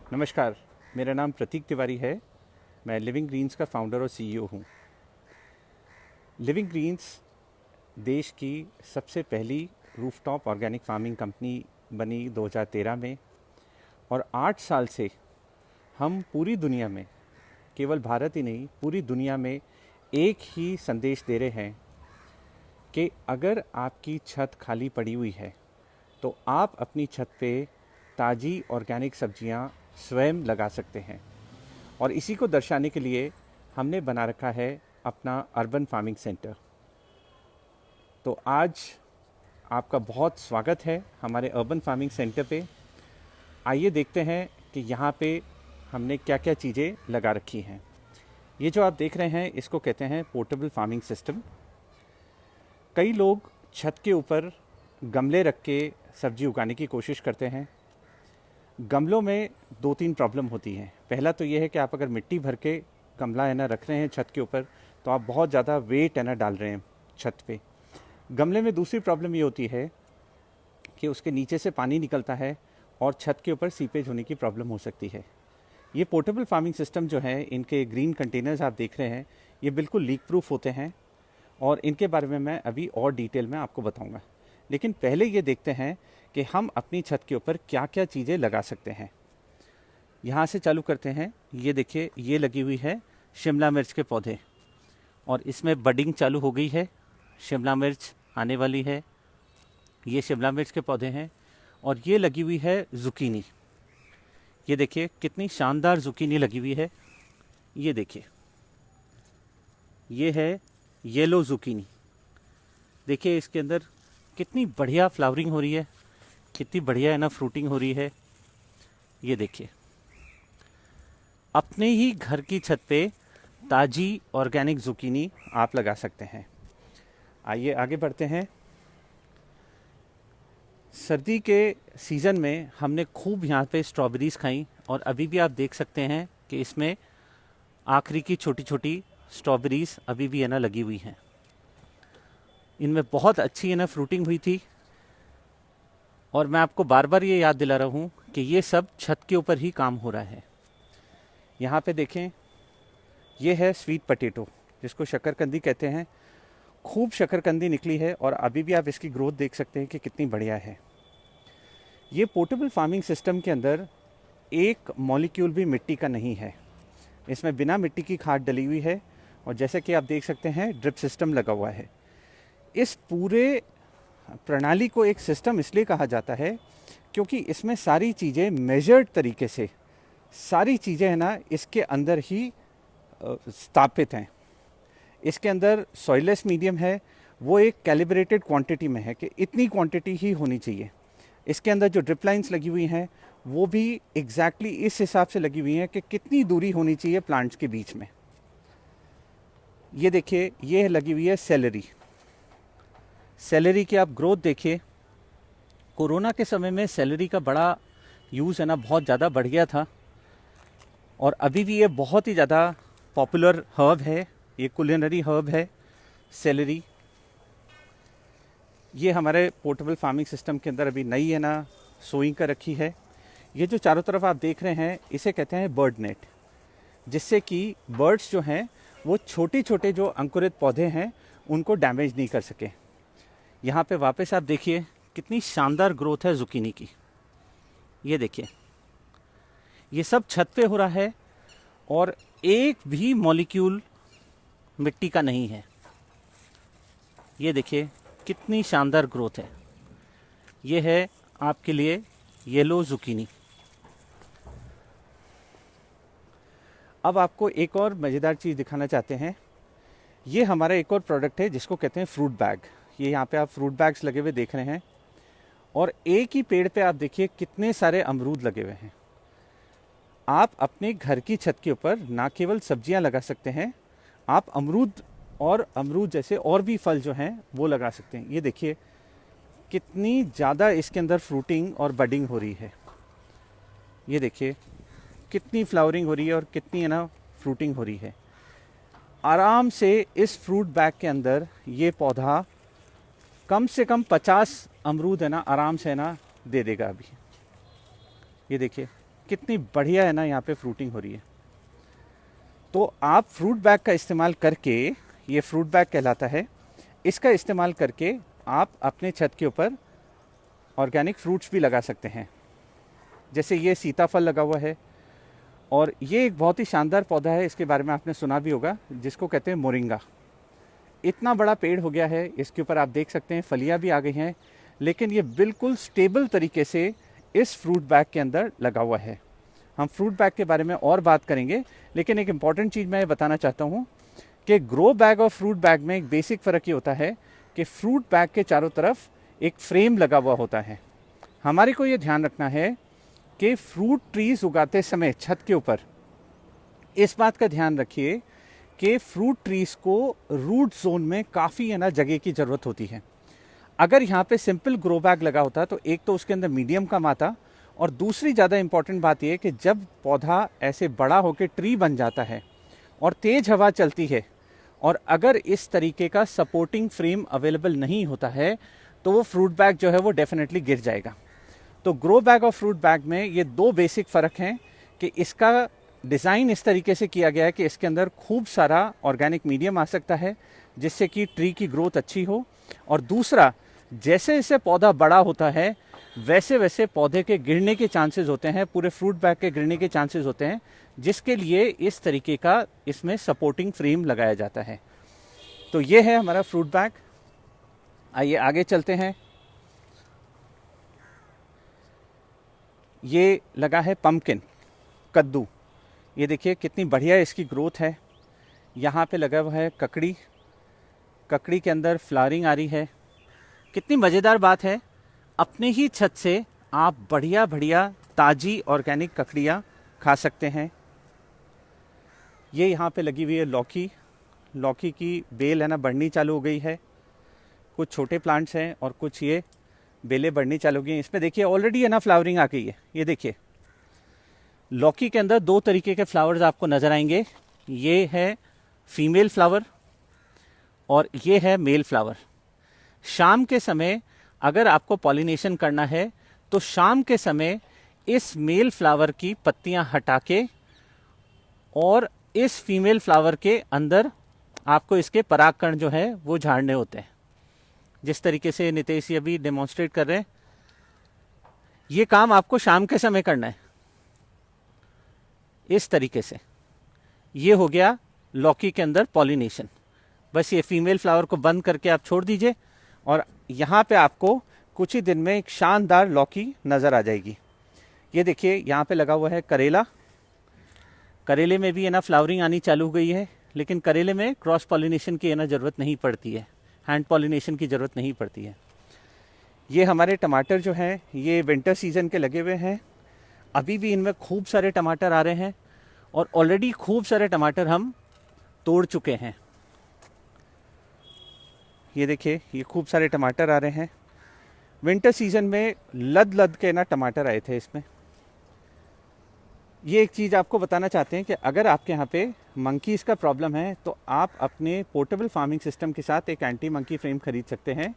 नमस्कार, मेरा नाम प्रतीक तिवारी है। मैं लिविंग ग्रीन्स का फाउंडर और सीईओ हूँ। लिविंग ग्रीन्स देश की सबसे पहली रूफटॉप ऑर्गेनिक फार्मिंग कंपनी बनी 2013 में, और 8 साल से हम पूरी दुनिया में, केवल भारत ही नहीं पूरी दुनिया में एक ही संदेश दे रहे हैं कि अगर आपकी छत खाली पड़ी हुई है तो आप अपनी छत पे ताज़ी ऑर्गेनिक सब्जियां स्वयं लगा सकते हैं। और इसी को दर्शाने के लिए हमने बना रखा है अपना अर्बन फार्मिंग सेंटर। तो आज आपका बहुत स्वागत है हमारे अर्बन फार्मिंग सेंटर पे। आइए देखते हैं कि यहाँ पे हमने क्या क्या चीज़ें लगा रखी हैं। ये जो आप देख रहे हैं इसको कहते हैं पोर्टेबल फार्मिंग सिस्टम। कई लोग छत के ऊपर गमले रख के सब्जी उगाने की कोशिश करते हैं। गमलों में 2-3 प्रॉब्लम होती हैं। पहला तो ये है कि आप अगर मिट्टी भर के गमला है ना रख रहे हैं छत के ऊपर, तो आप बहुत ज़्यादा वेट है ना डाल रहे हैं छत पे। गमले में दूसरी प्रॉब्लम ये होती है कि उसके नीचे से पानी निकलता है और छत के ऊपर सीपेज होने की प्रॉब्लम हो सकती है। ये पोर्टेबल फार्मिंग सिस्टम जो है, इनके ग्रीन कंटेनर्स आप देख रहे हैं, ये बिल्कुल लीक प्रूफ होते हैं और इनके बारे में मैं अभी और डिटेल में आपको बताऊँगा। लेकिन पहले ये देखते हैं कि हम अपनी छत के ऊपर क्या क्या चीज़ें लगा सकते हैं। यहाँ से चालू करते हैं। ये देखिए, ये लगी हुई है शिमला मिर्च के पौधे और इसमें बडिंग चालू हो गई है। शिमला मिर्च आने वाली है। ये शिमला मिर्च के पौधे हैं। और ये लगी हुई है जुकीनी। ये देखिए कितनी शानदार जुकीनी लगी हुई है। ये देखिए, ये है येलो जुकीनी। देखिए इसके अंदर कितनी बढ़िया फ्लावरिंग हो रही है, कितनी बढ़िया है ना फ्रूटिंग हो रही है। ये देखिए, अपने ही घर की छत पे ताज़ी ऑर्गेनिक जुकीनी आप लगा सकते हैं। आइए आगे बढ़ते हैं। सर्दी के सीज़न में हमने खूब यहाँ पे स्ट्रॉबेरीज़ खाई और अभी भी आप देख सकते हैं कि इसमें आखिरी की छोटी छोटी स्ट्रॉबेरीज़ अभी भी है ना लगी हुई हैं। इनमें बहुत अच्छी है ना फ्रूटिंग हुई थी। और मैं आपको बार बार ये याद दिला रहा हूँ कि ये सब छत के ऊपर ही काम हो रहा है। यहाँ पे देखें, ये है स्वीट पटेटो, जिसको शकरकंदी कहते हैं। खूब शकरकंदी निकली है और अभी भी आप इसकी ग्रोथ देख सकते हैं कि कितनी बढ़िया है। ये पोर्टेबल फार्मिंग सिस्टम के अंदर एक मॉलिक्यूल भी मिट्टी का नहीं है। इसमें बिना मिट्टी की खाद डली हुई है और जैसे कि आप देख सकते हैं ड्रिप सिस्टम लगा हुआ है। इस पूरे प्रणाली को एक सिस्टम इसलिए कहा जाता है क्योंकि इसमें सारी चीज़ें मेजर्ड तरीके से, सारी चीज़ें है ना इसके अंदर ही स्थापित हैं। इसके अंदर सॉइलेस मीडियम है, वो एक कैलिब्रेटेड क्वांटिटी में है कि इतनी क्वांटिटी ही होनी चाहिए। इसके अंदर जो ड्रिप लाइंस लगी हुई हैं वो भी एग्जैक्टली इस हिसाब से लगी हुई हैं कि कितनी दूरी होनी चाहिए प्लांट्स के बीच में। ये देखिए, ये लगी हुई है सेलरी। सेलरी की आप ग्रोथ देखिए। कोरोना के समय में सेलरी का बड़ा यूज़ है ना बहुत ज़्यादा बढ़ गया था और अभी भी ये बहुत ही ज़्यादा पॉपुलर हर्ब है। ये कुलिनरी हर्ब है सेलरी। ये हमारे पोर्टेबल फार्मिंग सिस्टम के अंदर अभी नई है ना सोइंग कर रखी है। ये जो चारों तरफ आप देख रहे हैं इसे कहते हैं बर्ड नेट, जिससे कि बर्ड्स जो हैं वो छोटे छोटे जो अंकुरित पौधे हैं उनको डैमेज नहीं कर सके। यहाँ पे वापस आप देखिए कितनी शानदार ग्रोथ है जुकीनी की। ये देखिए, ये सब छत पे हो रहा है और एक भी मॉलिक्यूल मिट्टी का नहीं है। ये देखिए कितनी शानदार ग्रोथ है। ये है आपके लिए येलो जुकीनी। अब आपको एक और मज़ेदार चीज़ दिखाना चाहते हैं। ये हमारा एक और प्रोडक्ट है जिसको कहते हैं फ्रूट बैग। ये यहाँ पे आप फ्रूट बैग्स लगे हुए देख रहे हैं और एक ही पेड़ पे आप देखिए कितने सारे अमरूद लगे हुए हैं। आप अपने घर की छत के ऊपर ना केवल सब्जियां लगा सकते हैं, आप अमरूद और अमरूद जैसे और भी फल जो हैं वो लगा सकते हैं। ये देखिए कितनी ज़्यादा इसके अंदर फ्रूटिंग और बडिंग हो रही है। ये देखिए कितनी फ्लावरिंग हो रही है और कितनी है ना फ्रूटिंग हो रही है। आराम से इस फ्रूट बैग के अंदर ये पौधा कम से कम 50 अमरूद है ना आराम से है ना दे देगा। अभी ये देखिए कितनी बढ़िया है ना यहाँ पे फ्रूटिंग हो रही है। तो आप फ्रूट बैग का इस्तेमाल करके, ये फ्रूट बैग कहलाता है, इसका इस्तेमाल करके आप अपने छत के ऊपर ऑर्गेनिक फ्रूट्स भी लगा सकते हैं। जैसे ये सीताफल लगा हुआ है, और ये एक बहुत ही शानदार पौधा है, इसके बारे में आपने सुना भी होगा, जिसको कहते हैं मोरिंगा। इतना बड़ा पेड़ हो गया है, इसके ऊपर आप देख सकते हैं फलियां भी आ गई हैं, लेकिन ये बिल्कुल स्टेबल तरीके से इस फ्रूट बैग के अंदर लगा हुआ है। हम फ्रूट बैग के बारे में और बात करेंगे, लेकिन एक इम्पॉर्टेंट चीज़ मैं बताना चाहता हूँ कि ग्रो बैग और फ्रूट बैग में एक बेसिक फ़र्क ये होता है कि फ्रूट बैग के चारों तरफ एक फ्रेम लगा हुआ होता है। हमारे को ये ध्यान रखना है कि फ्रूट ट्रीज उगाते समय छत के ऊपर इस बात का ध्यान रखिए कि फ्रूट ट्रीज को रूट जोन में काफ़ी है ना जगह की ज़रूरत होती है। अगर यहाँ पे सिंपल ग्रो बैग लगा होता तो एक तो उसके अंदर मीडियम कम आता, और दूसरी ज़्यादा इम्पॉर्टेंट बात यह कि जब पौधा ऐसे बड़ा होकर ट्री बन जाता है और तेज़ हवा चलती है, और अगर इस तरीके का सपोर्टिंग फ्रेम अवेलेबल नहीं होता है, तो वो फ्रूट बैग जो है वो डेफिनेटली गिर जाएगा। तो ग्रो बैग और फ्रूट बैग में ये दो बेसिक फ़र्क हैं कि इसका डिज़ाइन इस तरीके से किया गया है कि इसके अंदर खूब सारा ऑर्गेनिक मीडियम आ सकता है, जिससे कि ट्री की ग्रोथ अच्छी हो, और दूसरा जैसे जैसे पौधा बड़ा होता है वैसे वैसे पौधे के गिरने के चांसेस होते हैं, पूरे फ्रूट बैग के गिरने के चांसेस होते हैं, जिसके लिए इस तरीके का इसमें सपोर्टिंग फ्रेम लगाया जाता है। तो ये है हमारा फ्रूट बैग। आइए आगे चलते हैं। ये लगा है पम्पकिन, कद्दू। ये देखिए कितनी बढ़िया इसकी ग्रोथ है। यहाँ पे लगा हुआ है ककड़ी, ककड़ी के अंदर फ्लावरिंग आ रही है। कितनी मज़ेदार बात है, अपने ही छत से आप बढ़िया बढ़िया ताज़ी ऑर्गेनिक ककड़ियाँ खा सकते हैं। ये यहाँ पे लगी हुई है लौकी, लौकी की बेल है ना बढ़नी चालू हो गई है। कुछ छोटे प्लांट्स हैं और कुछ ये बेलें बढ़नी चालू हो गई हैं। इसमें देखिए ऑलरेडी है ना फ्लावरिंग आ गई है। ये देखिए लौकी के अंदर दो तरीके के फ्लावर्स आपको नज़र आएंगे। ये है फीमेल फ्लावर और ये है मेल फ्लावर। शाम के समय अगर आपको पॉलिनेशन करना है तो शाम के समय इस मेल फ्लावर की पत्तियां हटा के और इस फीमेल फ्लावर के अंदर आपको इसके परागकण जो है वो झाड़ने होते हैं। जिस तरीके से नितेश अभी डेमोन्स्ट्रेट कर रहे हैं, ये काम आपको शाम के समय करना है। इस तरीके से ये हो गया लौकी के अंदर पॉलिनेशन। बस ये फीमेल फ्लावर को बंद करके आप छोड़ दीजिए और यहाँ पे आपको कुछ ही दिन में एक शानदार लौकी नज़र आ जाएगी। ये देखिए यहाँ पे लगा हुआ है करेला। करेले में भी है ना फ्लावरिंग आनी चालू हो गई है, लेकिन करेले में क्रॉस पॉलिनेशन की है ना ज़रूरत नहीं पड़ती है, हैंड पॉलिनेशन की ज़रूरत नहीं पड़ती है। ये हमारे टमाटर जो हैं ये विंटर सीजन के लगे हुए हैं। अभी भी इनमें खूब सारे टमाटर आ रहे हैं और ऑलरेडी खूब सारे टमाटर हम तोड़ चुके हैं। ये देखिए ये खूब सारे टमाटर आ रहे हैं। विंटर सीजन में लद लद के ना टमाटर आए थे इसमें। ये एक चीज़ आपको बताना चाहते हैं कि अगर आपके यहाँ पे मंकीज़ का प्रॉब्लम है तो आप अपने पोर्टेबल फार्मिंग सिस्टम के साथ एक एंटी मंकी फ्रेम खरीद सकते हैं,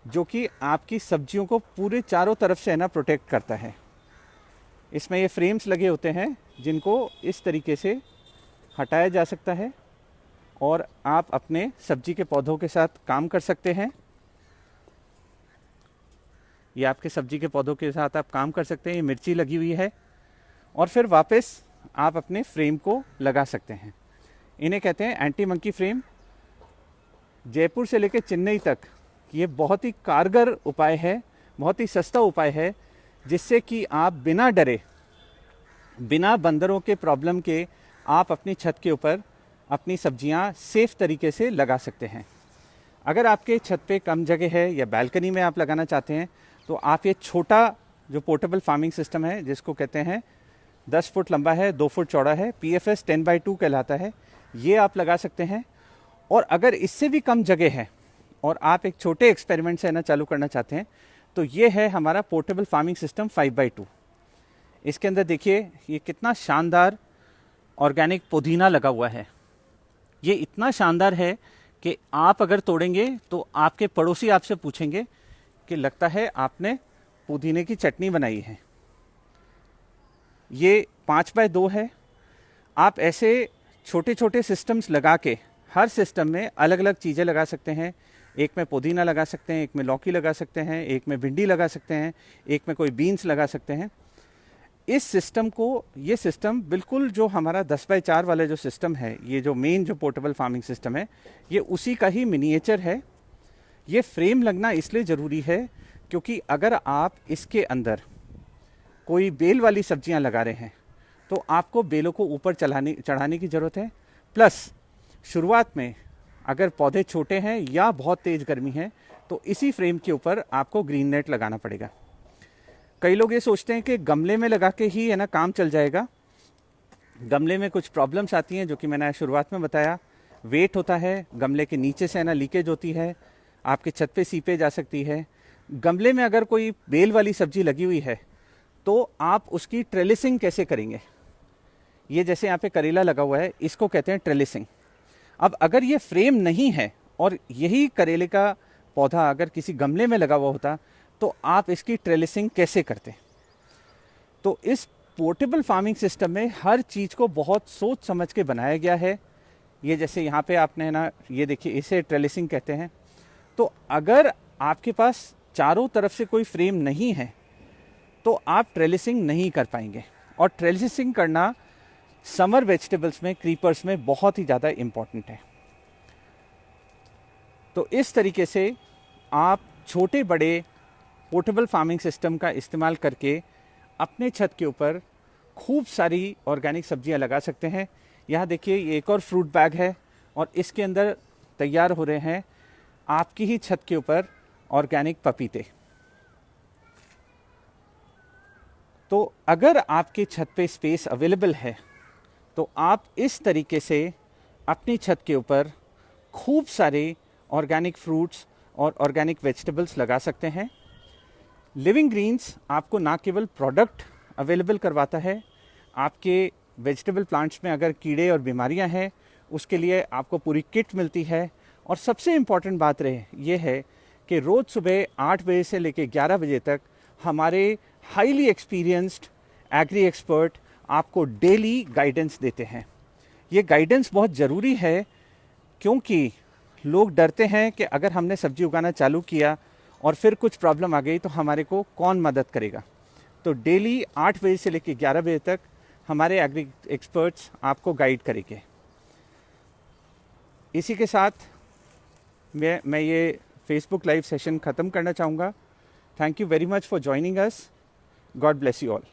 जो कि आपकी सब्जियों को पूरे चारों तरफ से है ना प्रोटेक्ट करता है। इसमें ये फ्रेम्स लगे होते हैं जिनको इस तरीके से हटाया जा सकता है और आप अपने सब्जी के पौधों के साथ काम कर सकते हैं। ये आपके सब्जी के पौधों के साथ आप काम कर सकते हैं। ये मिर्ची लगी हुई है और फिर वापस आप अपने फ्रेम को लगा सकते हैं। इन्हें कहते हैं एंटी मंकी फ्रेम। जयपुर से लेकर चेन्नई तक ये बहुत ही कारगर उपाय है, बहुत ही सस्ता उपाय है, जिससे कि आप बिना डरे, बिना बंदरों के प्रॉब्लम के आप अपनी छत के ऊपर अपनी सब्जियां सेफ तरीके से लगा सकते हैं। अगर आपके छत पे कम जगह है या बालकनी में आप लगाना चाहते हैं तो आप ये छोटा जो पोर्टेबल फार्मिंग सिस्टम है, जिसको कहते हैं 10 फुट लंबा है, 2 फुट चौड़ा है, PFS 10x2 कहलाता है, ये आप लगा सकते हैं। और अगर इससे भी कम जगह है और आप एक छोटे एक्सपेरिमेंट से ना चालू करना चाहते हैं तो ये है हमारा पोर्टेबल फार्मिंग सिस्टम 5x2। इसके अंदर देखिए ये कितना शानदार ऑर्गेनिक पुदीना लगा हुआ है। ये इतना शानदार है कि आप अगर तोड़ेंगे तो आपके पड़ोसी आपसे पूछेंगे कि लगता है आपने पुदीने की चटनी बनाई है। ये 5x2 है। आप ऐसे छोटे छोटे सिस्टम्स लगा के हर सिस्टम में अलग अलग चीज़ें लगा सकते हैं। एक में पुदीना लगा सकते हैं, एक में लौकी लगा सकते हैं, एक में भिंडी लगा सकते हैं, एक में कोई बीन्स लगा सकते हैं। इस सिस्टम को, ये सिस्टम बिल्कुल जो हमारा 10x4 वाला जो सिस्टम है, ये जो मेन जो पोर्टेबल फार्मिंग सिस्टम है, ये उसी का ही मिनिएचर है। ये फ्रेम लगना इसलिए ज़रूरी है क्योंकि अगर आप इसके अंदर कोई बेल वाली सब्जियां लगा रहे हैं तो आपको बेलों को ऊपर चढ़ाने की ज़रूरत है। प्लस शुरुआत में अगर पौधे छोटे हैं या बहुत तेज़ गर्मी है तो इसी फ्रेम के ऊपर आपको ग्रीन नेट लगाना पड़ेगा। कई लोग ये सोचते हैं कि गमले में लगा के ही है ना काम चल जाएगा। गमले में कुछ प्रॉब्लम्स आती हैं जो कि मैंने शुरुआत में बताया। वेट होता है, गमले के नीचे से है ना लीकेज होती है, आपके छत पे सीपे जा सकती है। गमले में अगर कोई बेल वाली सब्जी लगी हुई है तो आप उसकी ट्रेलिसिंग कैसे करेंगे? ये जैसे यहाँ पे करेला लगा हुआ है, इसको कहते हैं ट्रेलिसिंग। अब अगर ये फ्रेम नहीं है और यही करेले का पौधा अगर किसी गमले में लगा हुआ होता तो आप इसकी ट्रेलिसिंग कैसे करते? तो इस पोर्टेबल फार्मिंग सिस्टम में हर चीज़ को बहुत सोच समझ के बनाया गया है। ये जैसे यहाँ पे आपने ना, ये देखिए, इसे ट्रेलिसिंग कहते हैं। तो अगर आपके पास चारों तरफ से कोई फ्रेम नहीं है तो आप ट्रेलिसिंग नहीं कर पाएंगे। और ट्रेलिसिंग करना समर वेजिटेबल्स में, क्रीपर्स में बहुत ही ज़्यादा इम्पॉर्टेंट है। तो इस तरीके से आप छोटे बड़े पोर्टेबल फार्मिंग सिस्टम का इस्तेमाल करके अपने छत के ऊपर खूब सारी ऑर्गेनिक सब्जियां लगा सकते हैं। यहाँ देखिए, ये एक और फ्रूट बैग है और इसके अंदर तैयार हो रहे हैं आपकी ही छत के ऊपर ऑर्गेनिक पपीते। तो अगर आपके छत पे स्पेस अवेलेबल है तो आप इस तरीके से अपनी छत के ऊपर खूब सारे ऑर्गेनिक फ्रूट्स और ऑर्गेनिक वेजिटेबल्स लगा सकते हैं। लिविंग ग्रीन्स आपको ना केवल प्रोडक्ट अवेलेबल करवाता है, आपके वेजिटेबल प्लांट्स में अगर कीड़े और बीमारियां हैं उसके लिए आपको पूरी किट मिलती है। और सबसे इम्पॉर्टेंट बात ये है कि रोज़ सुबह 8 बजे से लेकर 11 बजे तक हमारे हाईली एक्सपीरियंस्ड एग्री एक्सपर्ट आपको डेली गाइडेंस देते हैं। ये गाइडेंस बहुत ज़रूरी है क्योंकि लोग डरते हैं कि अगर हमने सब्जी उगाना चालू किया और फिर कुछ प्रॉब्लम आ गई तो हमारे को कौन मदद करेगा। तो डेली 8 बजे से लेकर 11 बजे तक हमारे एग्री एक्सपर्ट्स आपको गाइड करेंगे। इसी के साथ मैं ये फेसबुक लाइव सेशन ख़त्म करना चाहूँगा। Thank you very much for joining us. God bless you all.